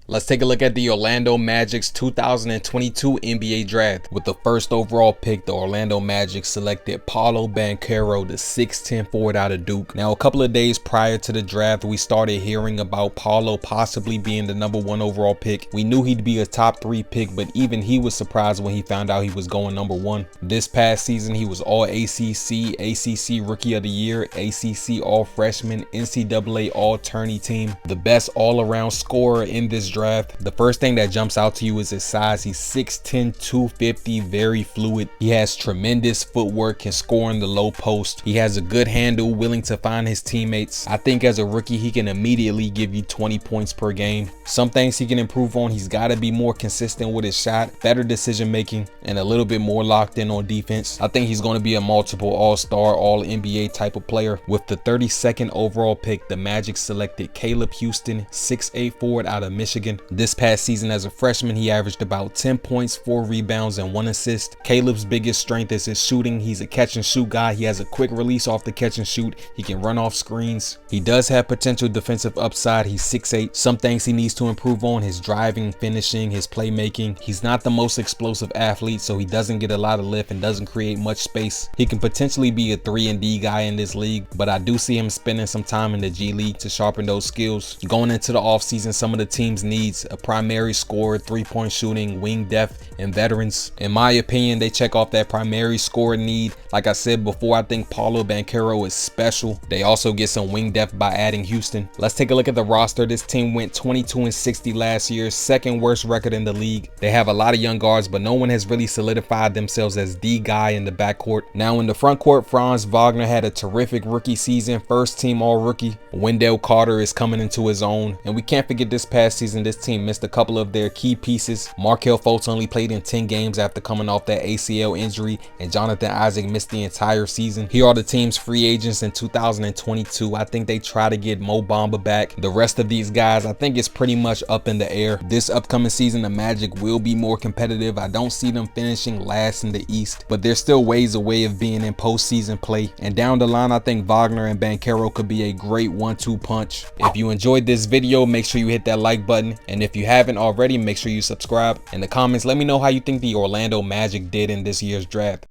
Let's take a look at the Orlando Magic's 2022 NBA Draft. With the first overall pick, the Orlando Magic selected Paolo Banchero, the 6'10" forward out of Duke. Now, a couple of days prior to the draft, we started hearing about Paolo possibly being the #1 overall pick. We knew he'd be a top 3 pick, but even he was surprised when he found out he was going #1. This past season, he was All ACC, ACC Rookie of the Year, ACC All Freshman, NCAA All Tourney Team, the best all-around scorer in this draft. The first thing that jumps out to you is his size. He's 6'10", 250, very fluid. He has tremendous footwork, can score in the low post. He has a good handle, willing to find his teammates. I think as a rookie, he can immediately give you 20 points per game. Some things he can improve on: he's got to be more consistent with his shot, better decision making, and a little bit more locked in on defense. I think he's going to be a multiple all-star, all-NBA type of player. With the 32nd overall pick, the Magic selected Caleb Houston, 6'8" forward out of Michigan. This past season as a freshman, he averaged about 10 points, 4 rebounds, and 1 assist. Caleb's biggest strength is his shooting. He's a catch and shoot guy. He has a quick release off the catch and shoot. He can run off screens. He does have potential defensive upside. He's 6'8". Some things he needs to improve on: his driving, finishing, his playmaking. He's not the most explosive athlete, so he doesn't get a lot of lift and doesn't create much space. He can potentially be a 3-and-D guy in this league, but I do see him spending some time in the G League to sharpen those skills. Going into the offseason, some of the team's needs: a primary scorer, 3-point shooting, wing depth, and veterans. In my opinion, they check off that primary scorer need. Like I said before, I think Paolo Banchero is special. They also get some wing depth by adding Houston. Let's take a look at the roster. This team went 22-60 last year, second worst record in the league. They have a lot of young guards, but no one has really solidified themselves as the guy in the backcourt. Now in the front court, Franz Wagner had a terrific rookie season, first team all rookie. Wendell Carter is coming into his own, and we can't forget this past season this team missed a couple of their key pieces. Markelle Fultz only played in 10 games after coming off that ACL injury, and Jonathan Isaac missed the entire season. Here are the team's free agents in 2022. I think they try to get Mo Bamba back. The rest of these guys, I think it's pretty much up in the air. This upcoming season, the Magic will be more competitive. I don't see them finishing last in the East, but they're still ways away of being in postseason play. And down the line, I think Wagner and Banchero could be a great 1-2 punch. If you enjoyed this video, make sure you hit that like button. And if you haven't already, make sure you subscribe. In the comments, let me know how you think the Orlando Magic did in this year's draft.